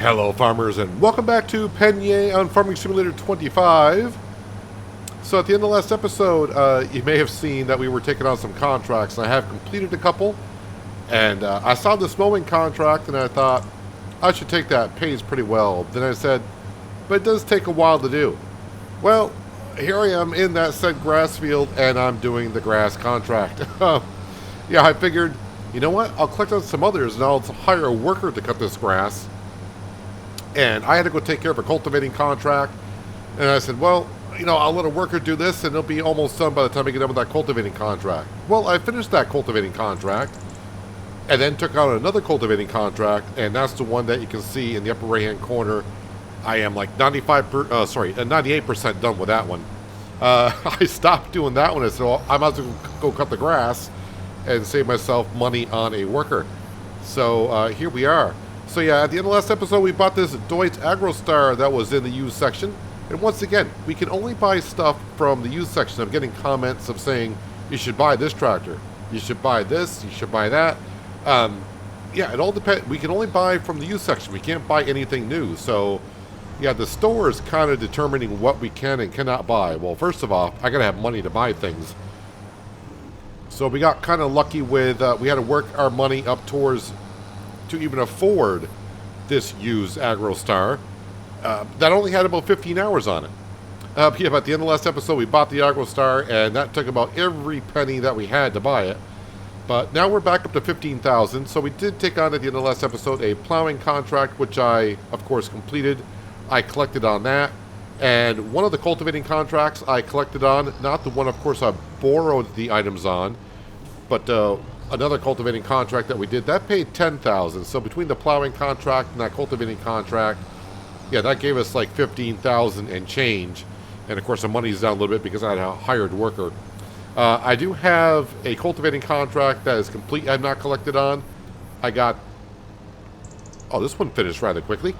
Hello farmers and welcome back to Pallegney on Farming Simulator 25. So at the end of the last episode, you may have seen that we were taking on some contracts, and I have completed a couple. And I saw this mowing contract and I thought, I should take that, it pays pretty well. Then I said, but it does take a while to do. Well, here I am in that said grass field and I'm doing the grass contract. Yeah, I figured, you know what, I'll collect on some others and I'll hire a worker to cut this grass. And I had to go take care of a cultivating contract. And I said, well, you know, I'll let a worker do this and it'll be almost done by the time I get done with that cultivating contract. Well, I finished that cultivating contract and then took out another cultivating contract. And that's the one that you can see in the upper right hand corner. I am like 98% done with that one. I stopped doing that one. I said, well, I might as well go cut the grass and save myself money on a worker. So here we are. So yeah, at the end of the last episode, we bought this Deutz AgroStar that was in the used section. And once again, we can only buy stuff from the used section. I'm getting comments of saying, you should buy this tractor. You should buy this. You should buy that. Yeah, it all depends. We can only buy from the used section. We can't buy anything new. So yeah, the store is kind of determining what we can and cannot buy. Well, first of all, I got to have money to buy things. So we got kind of lucky with, we had to work our money up towards to even afford this used AgroStar that only had about 15 hours on it. Yeah, but at the end of the last episode, we bought the AgroStar, and that took about every penny that we had to buy it. But now we're back up to 15,000. So we did take on at the end of the last episode a plowing contract, which I, of course, completed. I collected on that. And one of the cultivating contracts I collected on, not the one, of course, I borrowed the items on, but another cultivating contract that we did, that paid 10,000. So between the plowing contract and that cultivating contract, yeah, that gave us like 15,000 and change. And of course the money's down a little bit because I had a hired worker. I do have a cultivating contract that is complete. I've not collected on. I got, oh, this one finished rather quickly.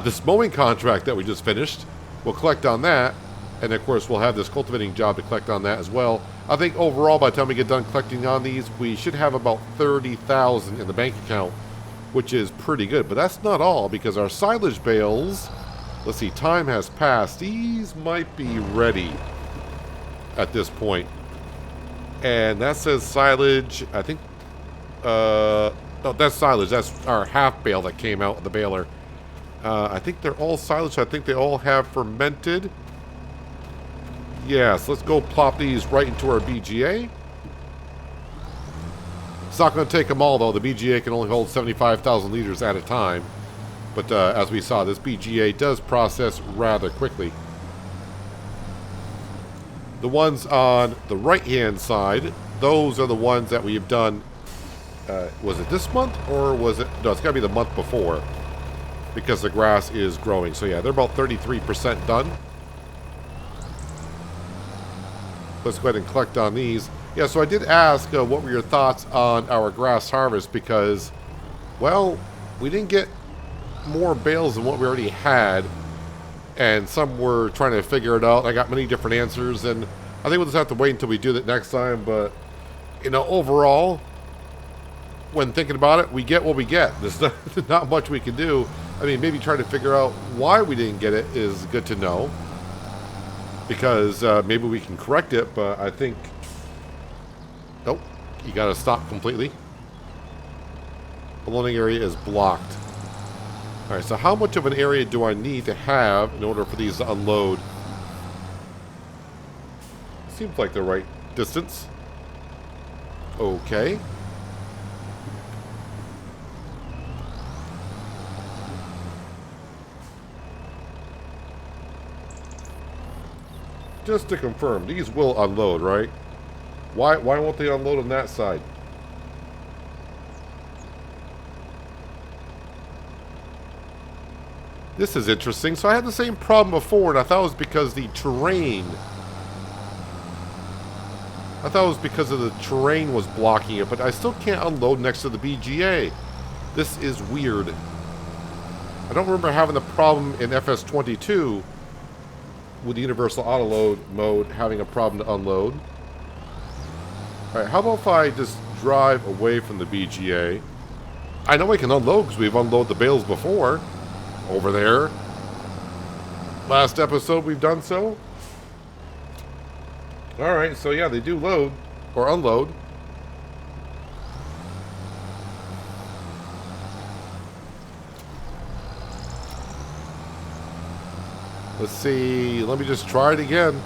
This mowing contract that we just finished, we'll collect on that. And of course we'll have this cultivating job to collect on that as well. I think overall, by the time we get done collecting on these, we should have about 30,000 in the bank account, which is pretty good. But that's not all, because our silage bales, let's see, time has passed. These might be ready at this point. And that says silage, I think, no, that's silage. That's our half bale that came out of the baler. I think they're all silage. I think they all have fermented. Yes, let's go plop these right into our BGA. It's not going to take them all, though. The BGA can only hold 75,000 liters at a time. But as we saw, this BGA does process rather quickly. The ones on the right-hand side, those are the ones that we've done. Was it this month, or was it? No, it's got to be the month before, because the grass is growing. So yeah, they're about 33% done. Let's go ahead and collect on these. Yeah, so I did ask what were your thoughts on our grass harvest, because, well, we didn't get more bales than what we already had, and some were trying to figure it out. I got many different answers, and I think we'll just have to wait until we do that next time. But, you know, overall, when thinking about it, we get what we get. There's not much we can do. I mean, maybe trying to figure out why we didn't get it is good to know, because maybe we can correct it, but I think, nope, you got to stop completely. The loading area is blocked. All right, so how much of an area do I need to have in order for these to unload? Seems like the right distance. Okay. Just to confirm, these will unload, right? Why won't they unload on that side? This is interesting. So I had the same problem before, and I thought it was because the terrain. I thought it was because of the terrain was blocking it, but I still can't unload next to the BGA. This is weird. I don't remember having the problem in FS22 with the universal auto load mode having a problem to unload. Alright, how about if I just drive away from the BGA? I know I can unload because we've unloaded the bales before. over there. Last episode we've done so. Alright, so yeah, they do load or unload. Let's see, let me just try it again.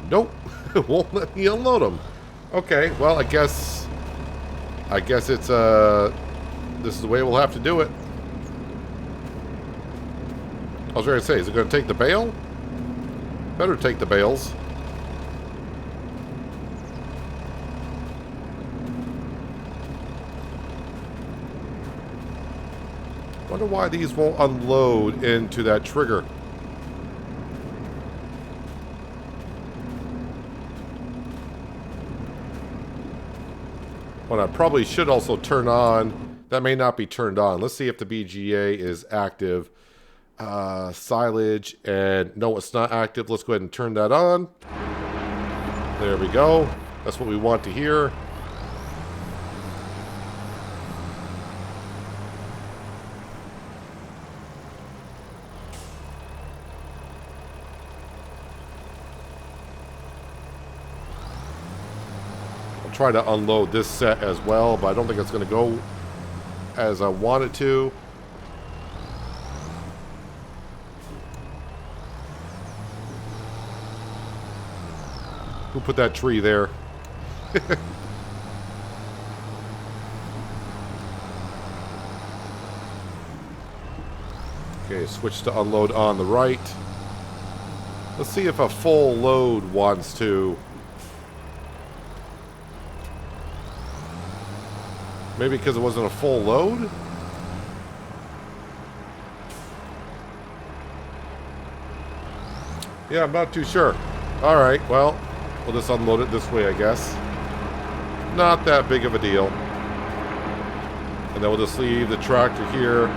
Nope, it won't let me unload them. Okay, well, I guess it's this is the way we'll have to do it. I was going to say, is it going to take the bale? Better take the bales. Wonder why these won't unload into that trigger. What I probably should also turn on, that may not be turned on. Let's see if the BGA is active. Silage, and no, it's not active. Let's go ahead and turn that on. There we go. That's what we want to hear. Try to unload this set as well, but I don't think it's going to go as I want it to. Who put that tree there? Okay, switch to unload on the right. Let's see if a full load wants to. Maybe because it wasn't a full load? Yeah, I'm not too sure. Alright, well, we'll just unload it this way, I guess. Not that big of a deal. And then we'll just leave the tractor here.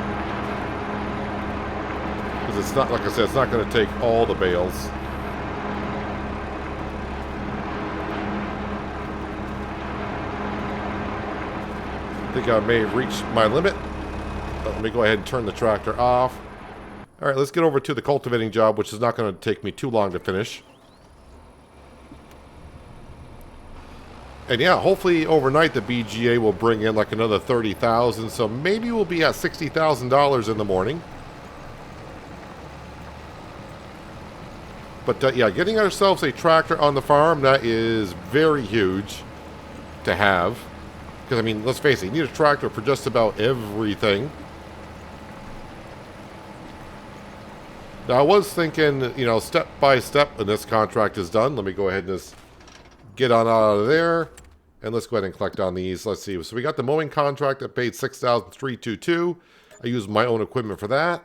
Because it's not, like I said, it's not going to take all the bales. I think I may have reached my limit. Let me go ahead and turn the tractor off. Alright, let's get over to the cultivating job, which is not going to take me too long to finish. And yeah, hopefully overnight the BGA will bring in like another $30,000, so maybe we'll be at $60,000 in the morning. But yeah, getting ourselves a tractor on the farm, that is very huge to have. Because, I mean, let's face it, you need a tractor for just about everything. Now, I was thinking, you know, step by step when this contract is done. Let me go ahead and just get on out of there. And let's go ahead and collect on these. Let's see. So we got the mowing contract that paid $6,322. I used my own equipment for that.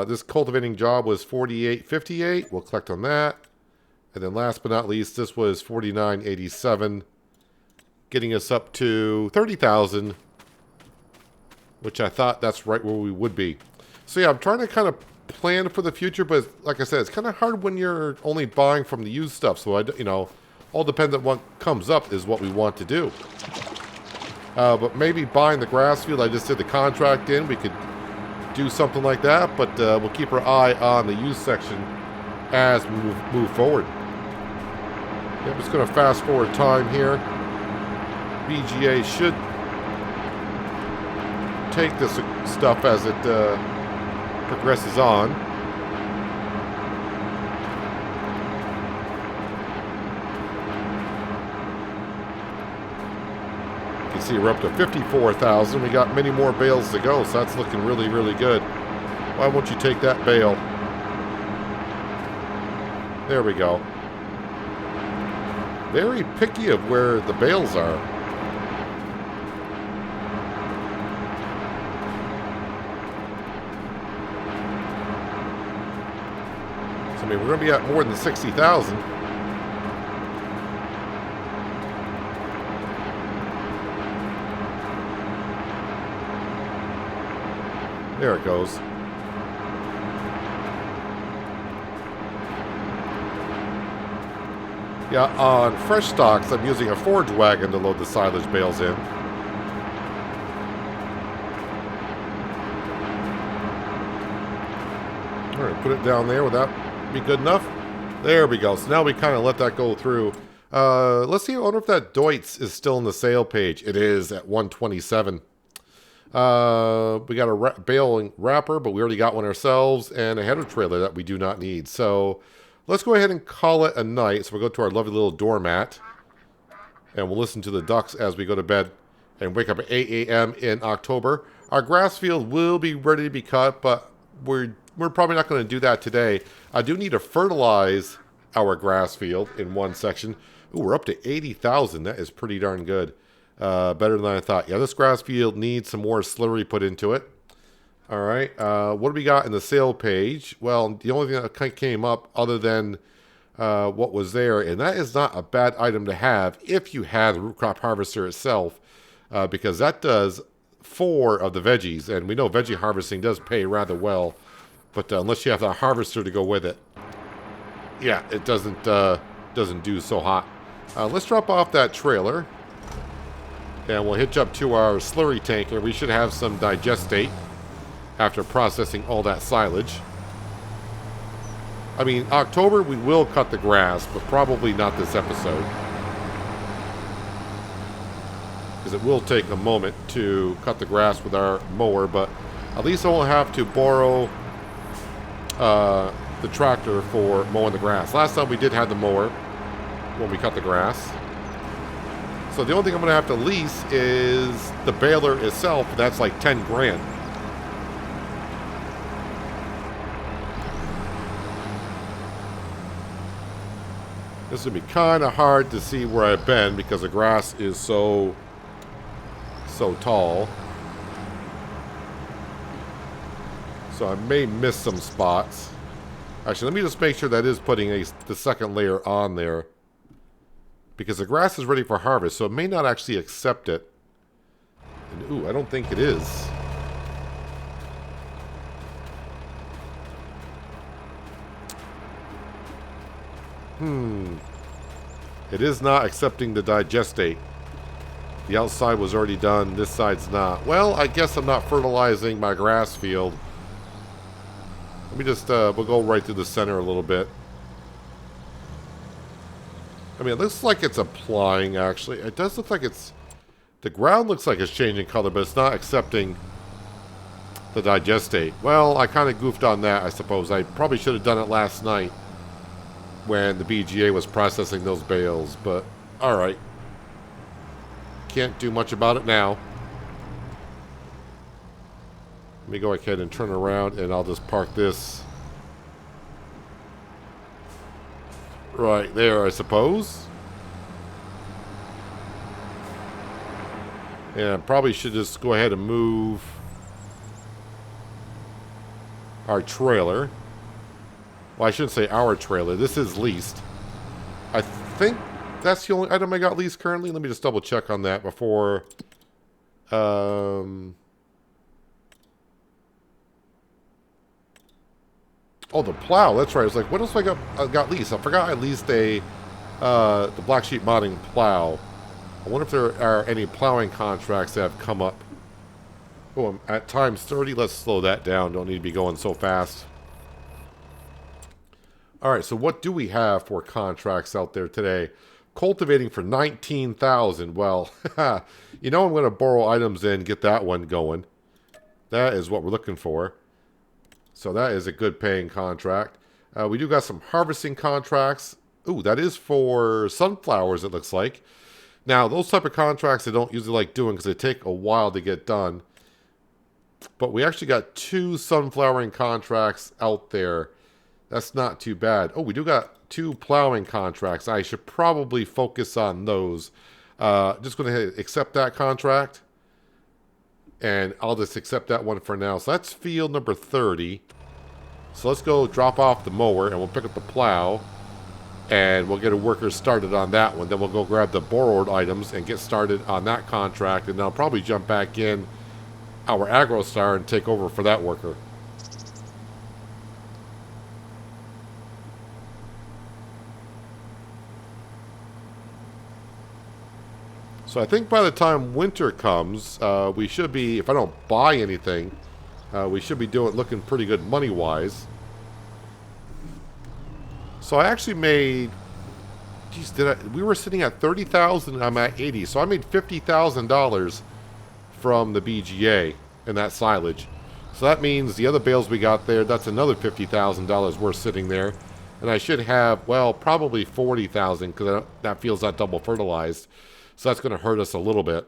This cultivating job was $48.58. We'll collect on that. And then last but not least, this was $49.87. Getting us up to $30,000, which I thought that's right where we would be. So yeah, I'm trying to kind of plan for the future, but like I said, it's kind of hard when you're only buying from the used stuff. So you know, all depends on what comes up is what we want to do. But maybe buying the grass field I just did the contract in, we could do something like that. But we'll keep our eye on the used section as we move forward. Yeah, I'm just going to fast forward time here. BGA should take this stuff as it progresses on. You can see we're up to 54,000. We got many more bales to go, so that's looking really, really good. Why won't you take that bale? There we go. Very picky of where the bales are. I mean, we're going to be at more than 60,000. There it goes. Yeah, on fresh stocks, I'm using a forage wagon to load the silage bales in. Alright, put it down there. Would that be good enough? There we go. So now we kind of let that go through. Let's see. I wonder if that Deutz is still in the sale page. It is at 127. We got a baling wrapper, but we already got one ourselves, and a header trailer that we do not need. So let's go ahead and call it a night. So we'll go to our lovely little doormat, and we'll listen to the ducks as we go to bed and wake up at 8 a.m. in October. Our grass field will be ready to be cut, but we're probably not going to do that today. I do need to fertilize our grass field in one section. Ooh, we're up to 80,000. That is pretty darn good. Better than I thought. Yeah, this grass field needs some more slurry put into it. All right. What do we got in the sale page? Well, the only thing that came up other than what was there, and that is not a bad item to have if you had the root crop harvester itself, because that does 4 of the veggies, and we know veggie harvesting does pay rather well, but unless you have the harvester to go with it, yeah, it doesn't do so hot. Let's drop off that trailer, and we'll hitch up to our slurry tanker. We should have some digestate after processing all that silage. I mean, October we will cut the grass, but probably not this episode, because it will take a moment to cut the grass with our mower, but at least I won't have to borrow the tractor for mowing the grass. Last time we did have the mower when we cut the grass. So the only thing I'm going to have to lease is the baler itself. That's like 10 grand. This is going to be kind of hard to see where I've been because the grass is so tall. So I may miss some spots. Actually, let me just make sure that is putting the second layer on there, because the grass is ready for harvest, so it may not actually accept it. And, ooh, I don't think it is. It is not accepting the digestate. The outside was already done. This side's not. Well, I guess I'm not fertilizing my grass field. Let me just, we'll go right through the center a little bit. I mean, it looks like it's applying, actually. It does look like it's... The ground looks like it's changing color, but it's not accepting the digestate. Well, I kind of goofed on that, I suppose. I probably should have done it last night when the BGA was processing those bales, but alright. Can't do much about it now. Let me go ahead and turn around, and I'll just park this right there, I suppose. And probably should just go ahead and move our trailer. Well, I shouldn't say our trailer. This is leased. I think that's the only item I got leased currently. Let me just double check on that before... Oh, the plow. That's right. I was like, what else have I got leased? I forgot I leased the Black Sheep Modding plow. I wonder if there are any plowing contracts that have come up. Oh, I'm at times 30. Let's slow that down. Don't need to be going so fast. All right, so what do we have for contracts out there today? Cultivating for 19,000. Well, you know I'm going to borrow items in, get that one going. That is what we're looking for. So that is a good paying contract. We do got some harvesting contracts. Ooh, that is for sunflowers, it looks like. Now, those type of contracts I don't usually like doing because they take a while to get done. But we actually got 2 sunflowering contracts out there. That's not too bad. Oh, we do got 2 plowing contracts. I should probably focus on those. Just going to accept that contract. And I'll just accept that one for now. So that's field number 30. So let's go drop off the mower and we'll pick up the plow. And we'll get a worker started on that one. Then we'll go grab the borrowed items and get started on that contract. And then I'll probably jump back in our AgroStar and take over for that worker. So I think by the time winter comes, we should be, if I don't buy anything, we should be looking pretty good money-wise. So I actually made, geez, we were sitting at 30,000, I'm at 80, so I made $50,000 from the BGA in that silage. So that means the other bales we got there, that's another $50,000 worth sitting there. And I should have, well, probably 40,000 because that feels that double fertilized. So that's going to hurt us a little bit.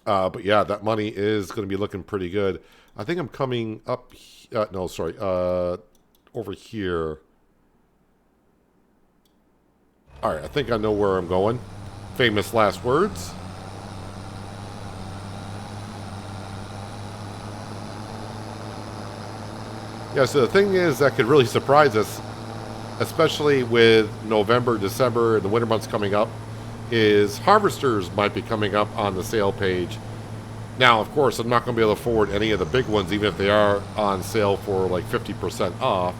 But yeah, that money is going to be looking pretty good. I think I'm coming up, no, sorry, over here. All right, I think I know where I'm going. Famous last words. Yeah, so the thing is that could really surprise us, especially with November, December, and the winter months coming up, is harvesters might be coming up on the sale page. Now, of course, I'm not going to be able to afford any of the big ones, even if they are on sale for like 50% off.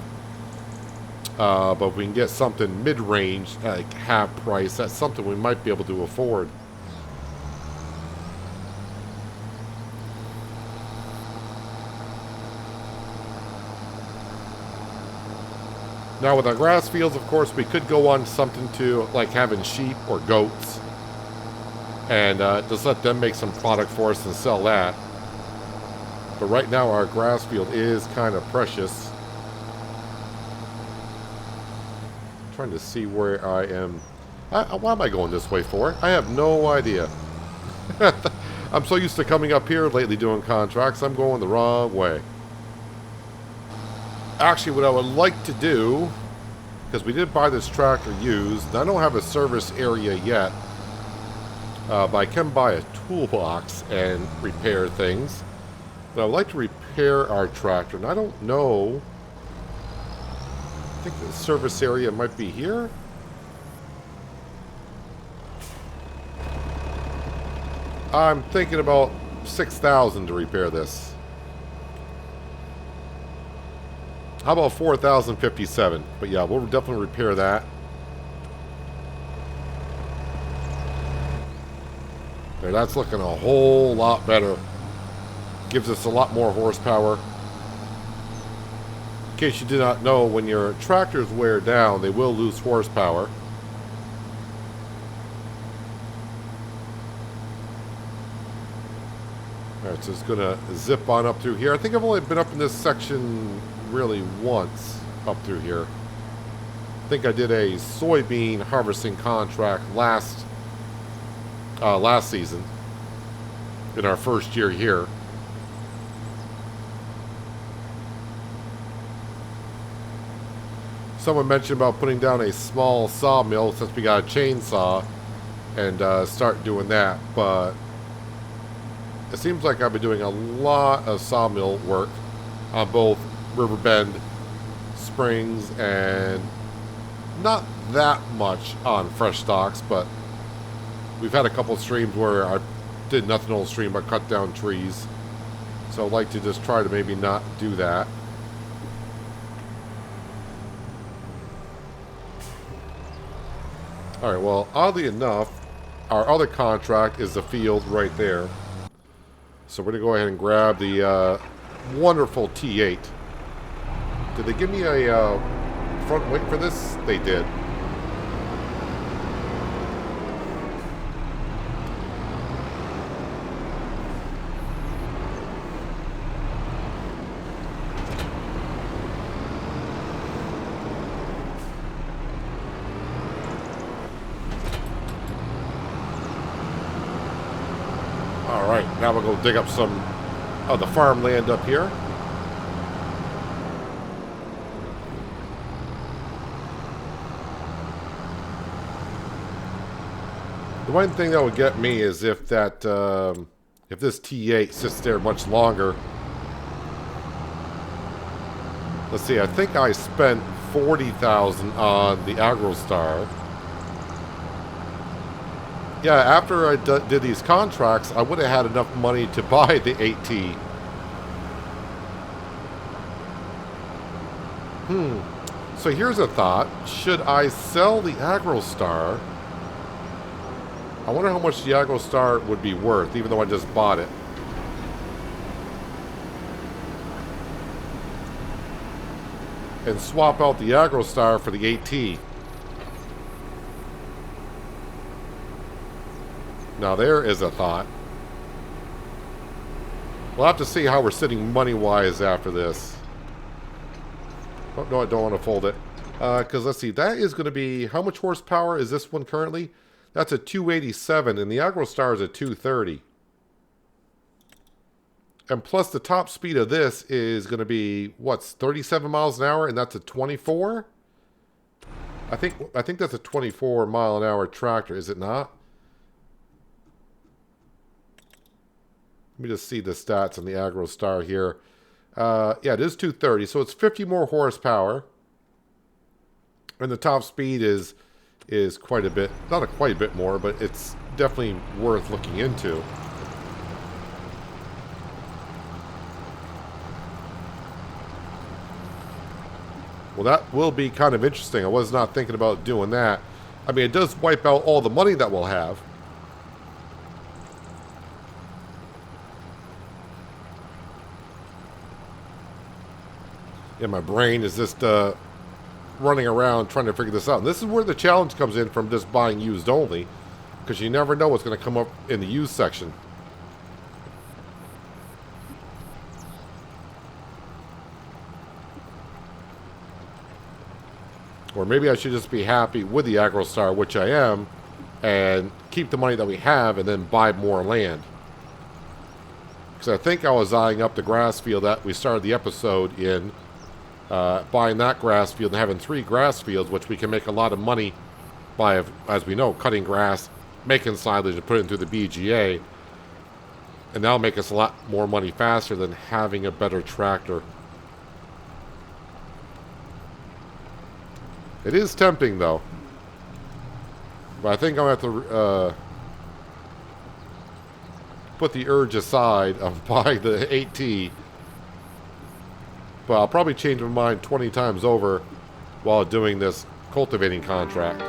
But if we can get something mid-range, like half price, that's something we might be able to afford. Now with our grass fields, of course, we could go on something to like having sheep or goats and just let them make some product for us and sell that. But right now our grass field is kind of precious. I'm trying to see where I am. Why am I going this way for? I have no idea. I'm so used to coming up here lately doing contracts, I'm going the wrong way. Actually, what I would like to do, because we did buy this tractor used, and I don't have a service area yet, but I can buy a toolbox and repair things. But I would like to repair our tractor, and I don't know. I think the service area might be here. I'm thinking about 6,000 to repair this. How about 4,057? But yeah, we'll definitely repair that. There, that's looking a whole lot better. Gives us a lot more horsepower. In case you did not know, when your tractors wear down, they will lose horsepower. Alright, so it's going to zip on up through here. I think I've only been up in this section really once up through here. I think I did a soybean harvesting contract last season in our first year here. Someone mentioned about putting down a small sawmill since we got a chainsaw and start doing that, but it seems like I've been doing a lot of sawmill work on both Riverbend, Springs, and not that much on fresh stocks, but we've had a couple of streams where I did nothing on the stream but cut down trees. So I'd like to just try to maybe not do that. Alright, well, oddly enough, our other contract is the field right there. So we're going to go ahead and grab the wonderful T8. Did they give me a front weight for this? They did. Alright, now we'll go dig up some of the farmland up here. The one thing that would get me is if that, if this T8 sits there much longer. Let's see, I think I spent 40,000 on the AgroStar. Yeah, after I did these contracts, I would have had enough money to buy the 8T. So here's a thought. Should I sell the AgroStar I wonder how much the Agro Star would be worth, even though I just bought it. And swap out the Agro Star for the AT. Now there is a thought. We'll have to see how we're sitting money-wise after this. Oh, no, I don't want to fold it. Because let's see, that is going to be... How much horsepower is this one currently? That's a 287, and the Agro Star is a 230. And plus the top speed of this is going to be, what's 37 miles an hour, and that's a 24? I think that's a 24 mile an hour tractor, is it not? Let me just see the stats on the Agro Star here. Yeah, it is 230, so it's 50 more horsepower. And the top speed is quite a bit, not a quite a bit more, but it's definitely worth looking into. Well, that will be kind of interesting. I was not thinking about doing that. I mean, it does wipe out all the money that we'll have. Yeah, my brain is just running around trying to figure this out. And this is where the challenge comes in from just buying used only, because you never know what's going to come up in the used section. Or maybe I should just be happy with the Agro Star, which I am, and keep the money that we have and then buy more land. Because I think I was eyeing up the grass field that we started the episode in, buying that grass field and having 3 grass fields, which we can make a lot of money by, as we know, cutting grass, making silage, and putting it through the BGA. And that'll make us a lot more money faster than having a better tractor. It is tempting, though. But I think I'm going to have to put the urge aside of buying the 8T. But I'll probably change my mind 20 times over while doing this cultivating contract.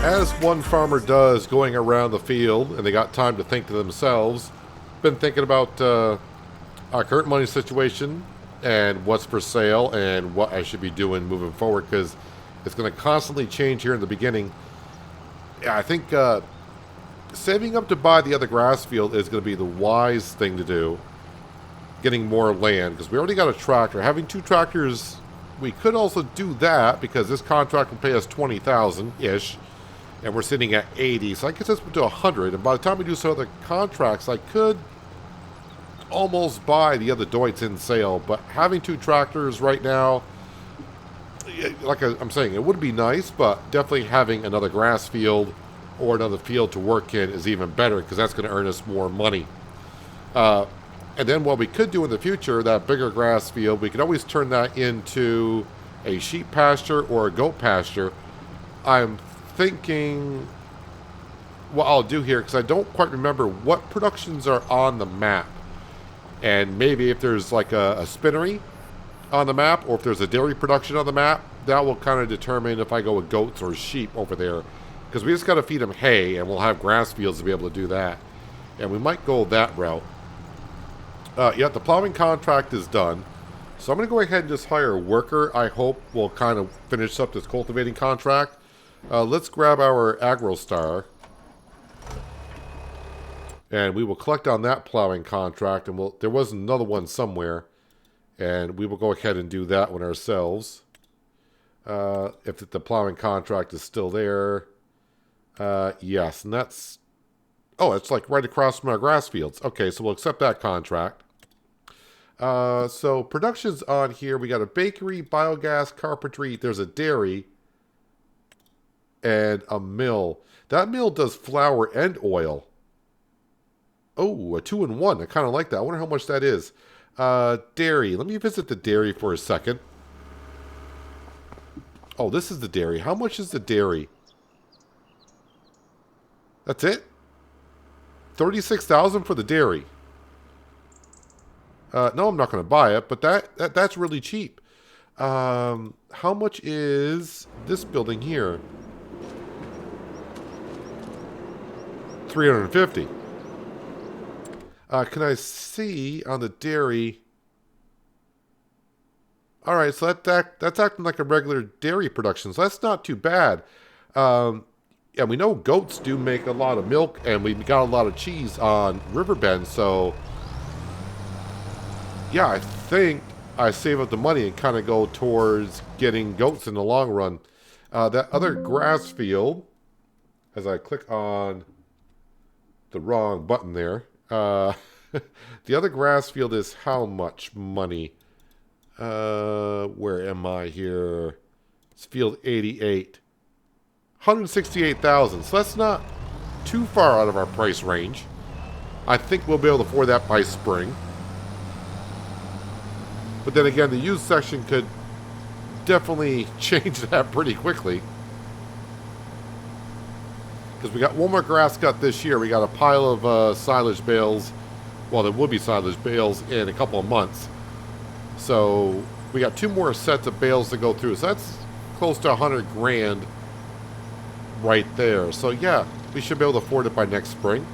As one farmer does going around the field, and they got time to think to themselves, been thinking about our current money situation and what's for sale and what I should be doing moving forward, because it's going to constantly change here in the beginning. Yeah, I think saving up to buy the other grass field is going to be the wise thing to do. getting more land, because we already got a tractor. Having 2 tractors, we could also do that, because this contract will pay us 20,000-ish, and we're sitting at 80, so I guess that's up to 100, and by the time we do some other contracts, I could almost buy the other Deutz in sale, but having 2 tractors right now, like I'm saying, it would be nice, but definitely having another grass field or another field to work in is even better, because that's going to earn us more money. And then what we could do in the future, that bigger grass field, we could always turn that into a sheep pasture or a goat pasture. I'm thinking what I'll do here, because I don't quite remember what productions are on the map. And maybe if there's like a spinnery on the map, or if there's a dairy production on the map, that will kind of determine if I go with goats or sheep over there. Because we just got to feed them hay, and we'll have grass fields to be able to do that. And we might go that route. Yeah, the plowing contract is done. So I'm going to go ahead and just hire a worker. I hope we'll kind of finish up this cultivating contract. Let's grab our AgroStar. And we will collect on that plowing contract. And there was another one somewhere. And we will go ahead and do that one ourselves. If the plowing contract is still there. Yes, and that's... Oh, it's like right across from our grass fields. Okay, so we'll accept that contract. So production's on here. We got a bakery, biogas, carpentry. There's a dairy. And a mill. That mill does flour and oil. Oh, a 2-in-1. I kind of like that. I wonder how much that is. Dairy. Let me visit the dairy for a second. Oh, this is the dairy. How much is the dairy? That's it? 36,000 for the dairy. No, I'm not going to buy it, but that's really cheap. How much is this building here? 350. Can I see on the dairy? All right, so that's acting like a regular dairy production, so that's not too bad. Yeah, we know goats do make a lot of milk, and we got a lot of cheese on Riverbend, so yeah, I think I save up the money and kind of go towards getting goats in the long run. That other grass field, as I click on the wrong button there, the other grass field is how much money? Where am I here? It's field 88. 168,000. So that's not too far out of our price range. I think we'll be able to afford that by spring. But then again, the used section could definitely change that pretty quickly. Because we got one more grass cut this year. We got a pile of silage bales. Well, there will be silage bales in a couple of months. So we got 2 more sets of bales to go through. So that's close to 100 grand right there. So yeah, we should be able to afford it by next spring.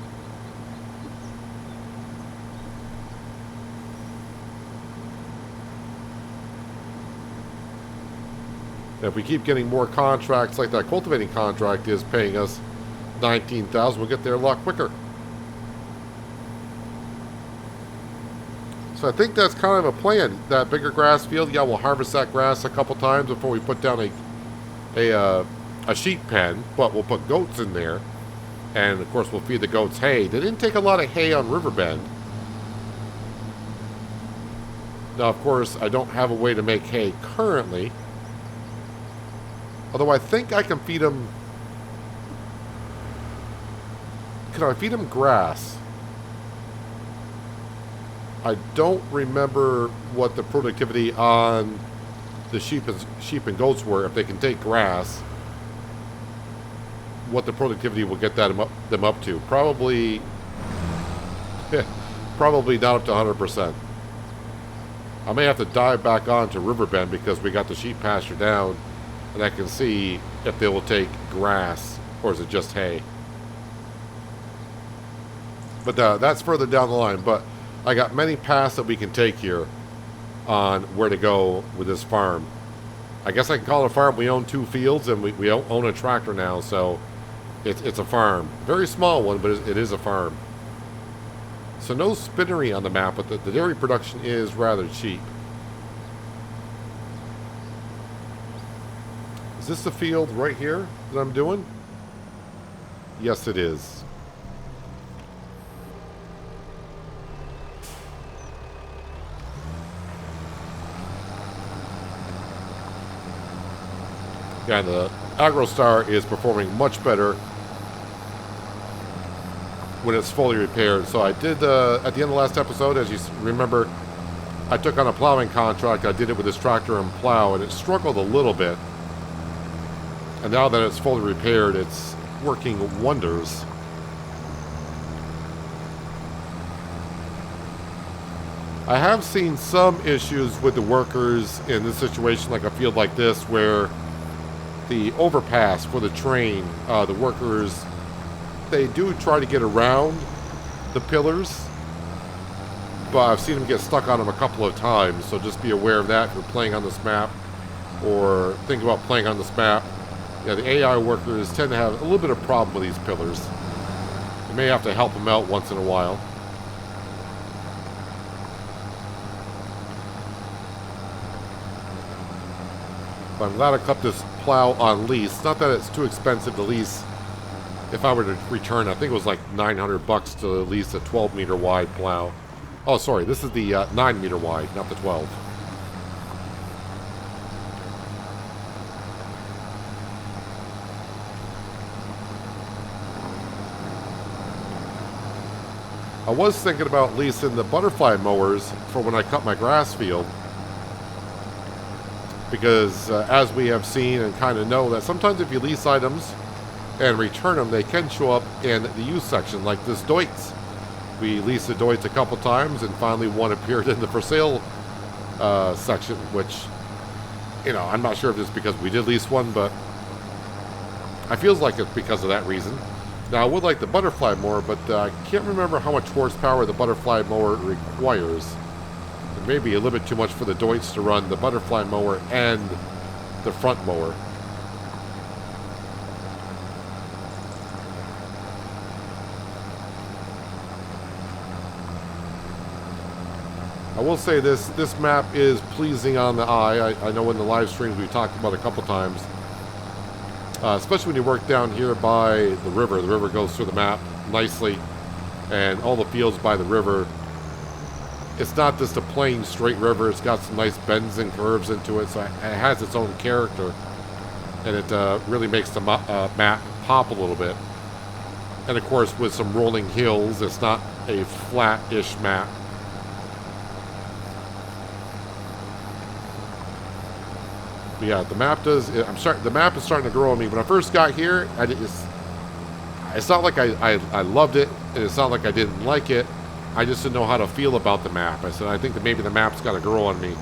If we keep getting more contracts like that cultivating contract is paying us 19,000, we'll get there a lot quicker. So I think that's kind of a plan. That bigger grass field, yeah, we'll harvest that grass a couple times before we put down a sheep pen, but we'll put goats in there. And of course we'll feed the goats hay. They didn't take a lot of hay on Riverbend. Now of course I don't have a way to make hay currently. Although I think I can feed them... Can I feed them grass? I don't remember what the productivity on the sheep and goats were. If they can take grass, what the productivity will get them up to. Probably, probably not up to 100%. I may have to dive back on to Riverbend because we got the sheep pasture down, and I can see if they will take grass or is it just hay. But that's further down the line. But I got many paths that we can take here on where to go with this farm. I guess I can call it a farm. We own 2 fields and we own a tractor now, so it's a farm. Very small one, but it is a farm. So no spinnery on the map, but the dairy production is rather cheap. Is this the field right here that I'm doing? Yes, it is. Yeah, the AgroStar is performing much better when it's fully repaired. So I did, at the end of the last episode, as you remember, I took on a plowing contract. I did it with this tractor and plow, and it struggled a little bit. And now that it's fully repaired, it's working wonders. I have seen some issues with the workers in this situation, like a field like this, where the overpass for the train, the workers, they do try to get around the pillars, but I've seen them get stuck on them a couple of times, so just be aware of that if you're playing on this map, or think about playing on this map. Yeah, the AI workers tend to have a little bit of problem with these pillars. You may have to help them out once in a while. But I'm glad I kept this plow on lease. Not that it's too expensive to lease. If I were to return, I think it was like $900 to lease a 12-meter wide plow. Oh, sorry, this is the 9-meter wide, not the 12. I was thinking about leasing the butterfly mowers for when I cut my grass field. Because as we have seen and kind of know that sometimes if you lease items and return them, they can show up in the use section, like this Deutz. We leased the Deutz a couple times, and finally one appeared in the for sale section, which, you know, I'm not sure if it's because we did lease one, but I feels like it's because of that reason. Now, I would like the butterfly mower, but I can't remember how much horsepower the butterfly mower requires. Maybe a little bit too much for the Deutz to run the butterfly mower and the front mower. I will say this map is pleasing on the eye. I know in the live streams we talked about a couple times, especially when you work down here by the river. The river goes through the map nicely, and all the fields by the river. It's not just a plain straight river. It's got some nice bends and curves into it, so it has its own character, and it really makes the map pop a little bit. And of course, with some rolling hills, it's not a flat-ish map. But yeah, the map does. The map is starting to grow on me. When I first got here, it's not like I loved it, and it's not like I didn't like it. I just didn't know how to feel about the map. I said, I think that maybe the map's got to grow on me.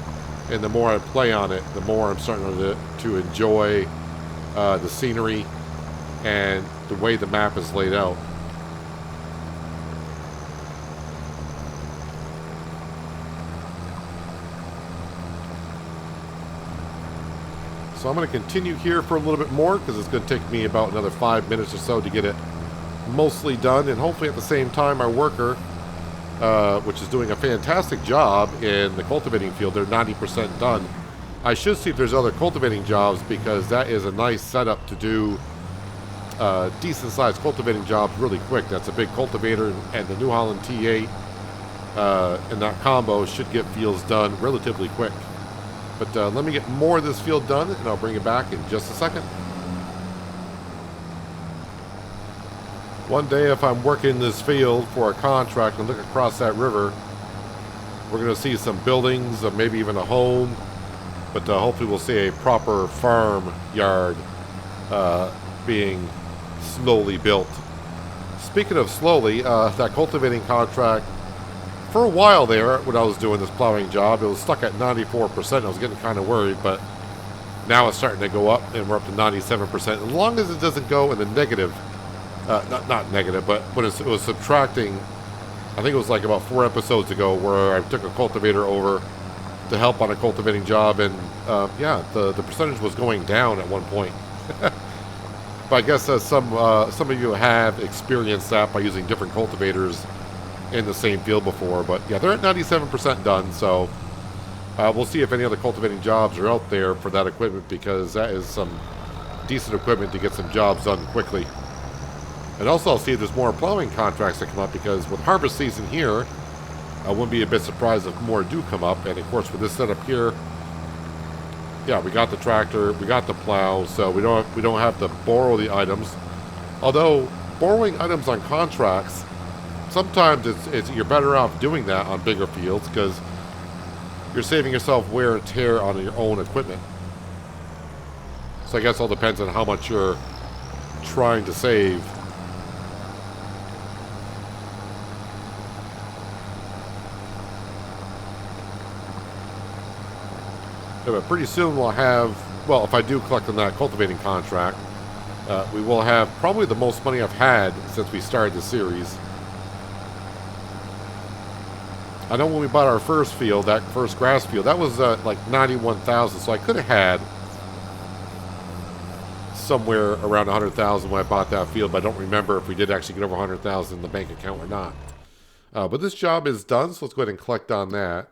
And the more I play on it, the more I'm starting to enjoy the scenery and the way the map is laid out. So I'm going to continue here for a little bit more, because it's going to take me about another 5 minutes or so to get it mostly done. And hopefully at the same time, our worker, which is doing a fantastic job in the cultivating field. They're 90% done. I should see if there's other cultivating jobs, because that is a nice setup to do decent-sized cultivating jobs really quick. That's a big cultivator, and the New Holland T8 and that combo should get fields done relatively quick. But let me get more of this field done, and I'll bring it back in just a second. One day, if I'm working this field for a contract and look across that river, we're going to see some buildings, maybe even a home, but hopefully we'll see a proper farm yard being slowly built. Speaking of slowly, that cultivating contract, for a while there, when I was doing this plowing job, it was stuck at 94%. I was getting kind of worried, but now it's starting to go up, and we're up to 97%. As long as it doesn't go in the negative, not negative, but when it was subtracting, I think it was like about 4 episodes ago, where I took a cultivator over to help on a cultivating job, and yeah, the percentage was going down at one point. But I guess some of you have experienced that by using different cultivators, in the same field before. But yeah, they're at 97% done. So we'll see if any other cultivating jobs are out there for that equipment, because that is some decent equipment to get some jobs done quickly. And also I'll see if there's more plowing contracts that come up, because with harvest season here, I wouldn't be a bit surprised if more do come up. And of course with this setup here, yeah, we got the tractor, we got the plow, so we don't have to borrow the items. Although borrowing items on contracts, sometimes you're better off doing that on bigger fields, because you're saving yourself wear and tear on your own equipment. So I guess it all depends on how much you're trying to save. Yeah, but pretty soon we'll have, well, if I do collect on that cultivating contract, we will have probably the most money I've had since we started the series. I know when we bought our first field, that first grass field, that was like 91,000, so I could have had somewhere around 100,000 when I bought that field, but I don't remember if we did actually get over 100,000 in the bank account or not. But this job is done, so let's go ahead and collect on that.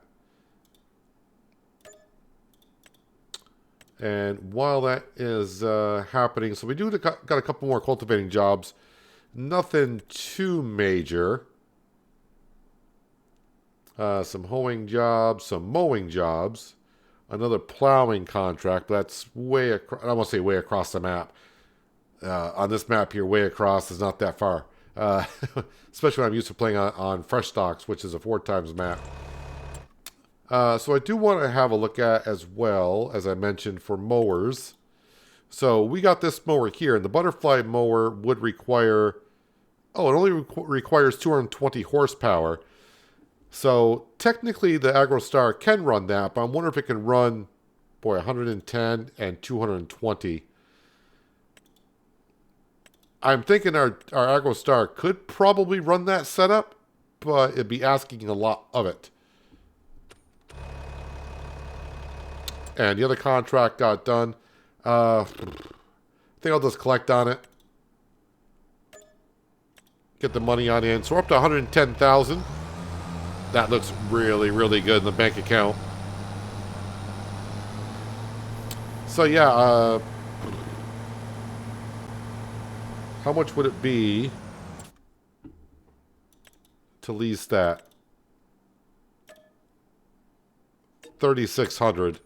And while that is happening, so we do got a couple more cultivating jobs. Nothing too major. Some hoeing jobs, some mowing jobs, another plowing contract, but that's way across, I don't want to say way across the map. On this map here, way across is not that far. Especially when I'm used to playing on fresh stocks, which is a 4x map. So I do want to have a look at, as well, as I mentioned, for mowers. So we got this mower here, and the butterfly mower would require, oh, it only requires 220 horsepower. So technically the AgroStar can run that, but I wonder if it can run, boy, 110 and 220. I'm thinking our AgroStar could probably run that setup, but it'd be asking a lot of it. And the other contract got done. I think I'll just collect on it. Get the money on in. So we're up to 110,000. That looks really, really good in the bank account. So yeah, how much would it be to lease that? 3,600.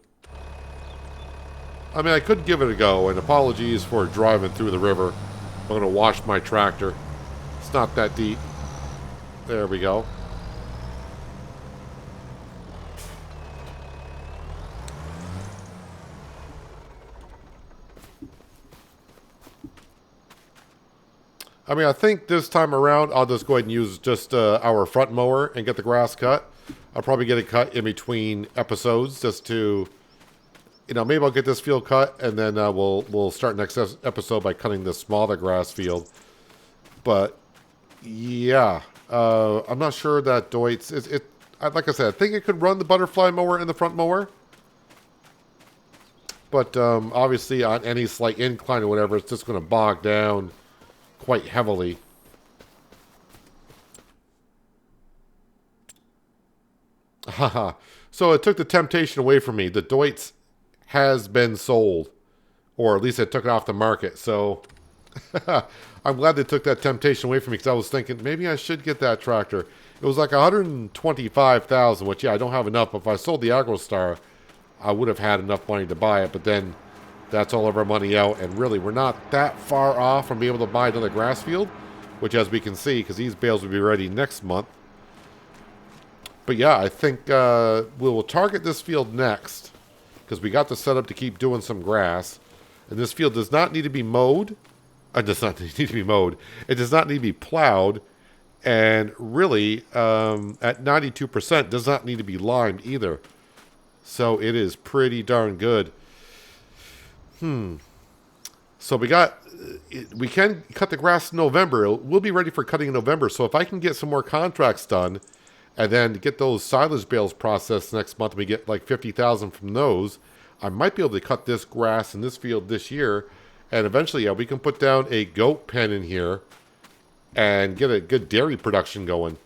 I mean, I could give it a go, and apologies for driving through the river. I'm going to wash my tractor. It's not that deep. There we go. I mean, I think this time around, I'll just go ahead and use just our front mower and get the grass cut. I'll probably get it cut in between episodes just to, you know, maybe I'll get this field cut, and then we'll start next episode by cutting this smaller grass field. But, yeah, I'm not sure that Deutz, like I said, I think it could run the butterfly mower and the front mower. But obviously on any slight incline or whatever, it's just going to bog down quite heavily. Haha. So it took the temptation away from me. The Deutz has been sold, or at least it took it off the market. So I'm glad they took that temptation away from me, because I was thinking maybe I should get that tractor. It was like 125,000, which, yeah, I don't have enough. If I sold the AgroStar, I would have had enough money to buy it, but then that's all of our money out, and really we're not that far off from being able to buy another grass field, which, as we can see, because these bales will be ready next month. But yeah, I think we will target this field next, because we got the setup to keep doing some grass, and this field does not need to be mowed. It does not need to be mowed. It does not need to be plowed, and really at 92% does not need to be limed either. So it is pretty darn good. So we can cut the grass in November. We'll be ready for cutting in November. So if I can get some more contracts done, and then get those silage bales processed next month, and we get like 50,000 from those, I might be able to cut this grass in this field this year. And eventually, yeah, we can put down a goat pen in here and get a good dairy production going.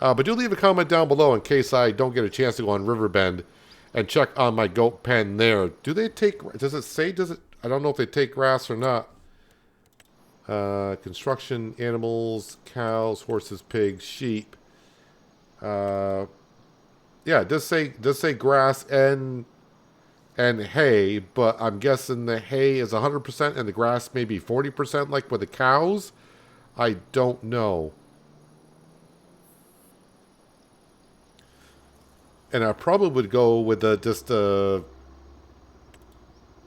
But do leave a comment down below in case I don't get a chance to go on Riverbend and check on my goat pen there. Do they take, does it say, I don't know if they take grass or not. Construction, animals, cows, horses, pigs, sheep. Yeah, it does say grass and hay, but I'm guessing the hay is 100% and the grass maybe 40% like with the cows. I don't know. And I probably would go with the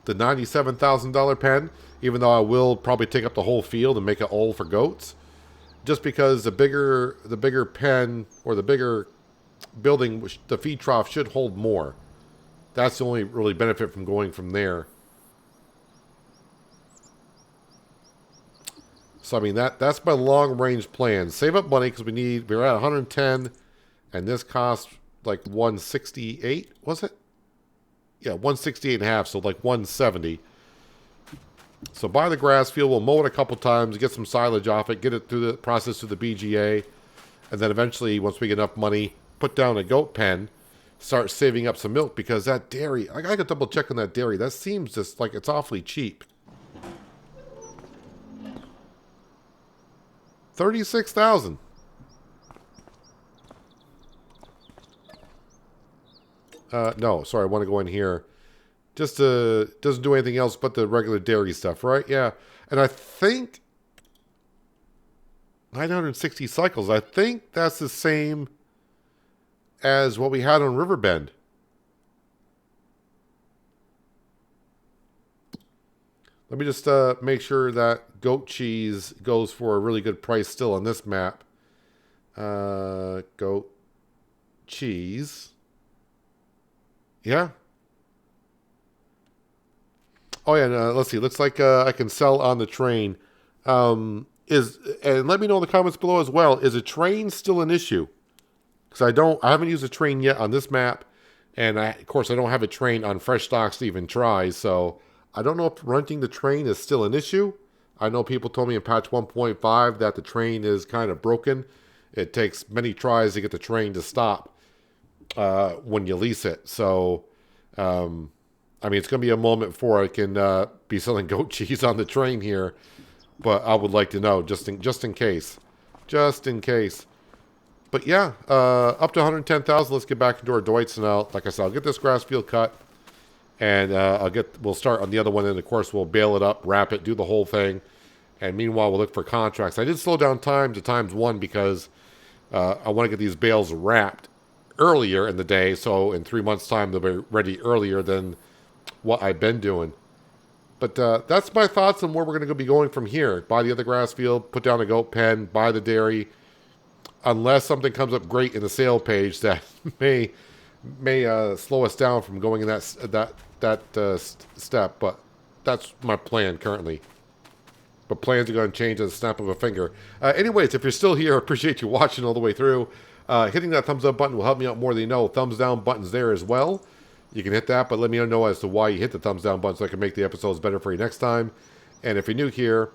$97,000 pen, even though I will probably take up the whole field and make it all for goats. Just because the bigger pen or the bigger building, the feed trough should hold more. That's the only really benefit from going from there. So I mean that's my long range plan. Save up money because we're at 110, and this costs like 168. Was it? Yeah, 168 and a half. So like 170. So buy the grass field. We'll mow it a couple times, get some silage off it, get it through the process through the BGA, and then eventually, once we get enough money, put down a goat pen. Start saving up some milk because that dairy, I gotta double check on that dairy. That seems just like it's awfully cheap. 36,000. No, sorry, I want to go in here. Just doesn't do anything else but the regular dairy stuff, right? Yeah, and I think 960 cycles. I think that's the same as what we had on Riverbend. Let me just make sure that goat cheese goes for a really good price still on this map. Goat cheese. Yeah. Oh yeah, and, let's see. Looks like I can sell on the train. And let me know in the comments below as well. Is a train still an issue? Because I haven't used a train yet on this map, and of course I don't have a train on Fresh Stocks to even try. So I don't know if renting the train is still an issue. I know people told me in patch 1.5 that the train is kind of broken. It takes many tries to get the train to stop when you lease it. So, I mean, it's going to be a moment before I can be selling goat cheese on the train here. But I would like to know, just in case. Just in case. But yeah, up to 110,000. Let's get back into our Deutz, and like I said, I'll get this grass field cut, and we'll start on the other one, and of course we'll bale it up, wrap it, do the whole thing, and meanwhile we'll look for contracts. I did slow down time to ×1 because I want to get these bales wrapped earlier in the day, so in 3 months' time they'll be ready earlier than what I've been doing. But that's my thoughts on where we're going to be going from here. Buy the other grass field, put down a goat pen, buy the dairy. Unless something comes up great in the sale page that may slow us down from going in that step, but that's my plan currently. But plans are going to change at the snap of a finger. Anyways, if you're still here, I appreciate you watching all the way through. Hitting that thumbs up button will help me out more than you know. Thumbs down button's there as well. You can hit that, but let me know as to why you hit the thumbs down button so I can make the episodes better for you next time. And if you're new here,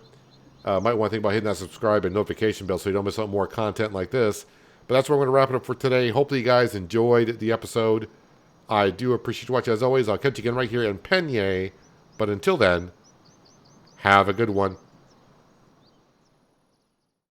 might want to think about hitting that subscribe and notification bell so you don't miss out more content like this. But that's where we're going to wrap it up for today. Hopefully you guys enjoyed the episode. I do appreciate you watching. As always, I'll catch you again right here in Pallegney. But until then, have a good one.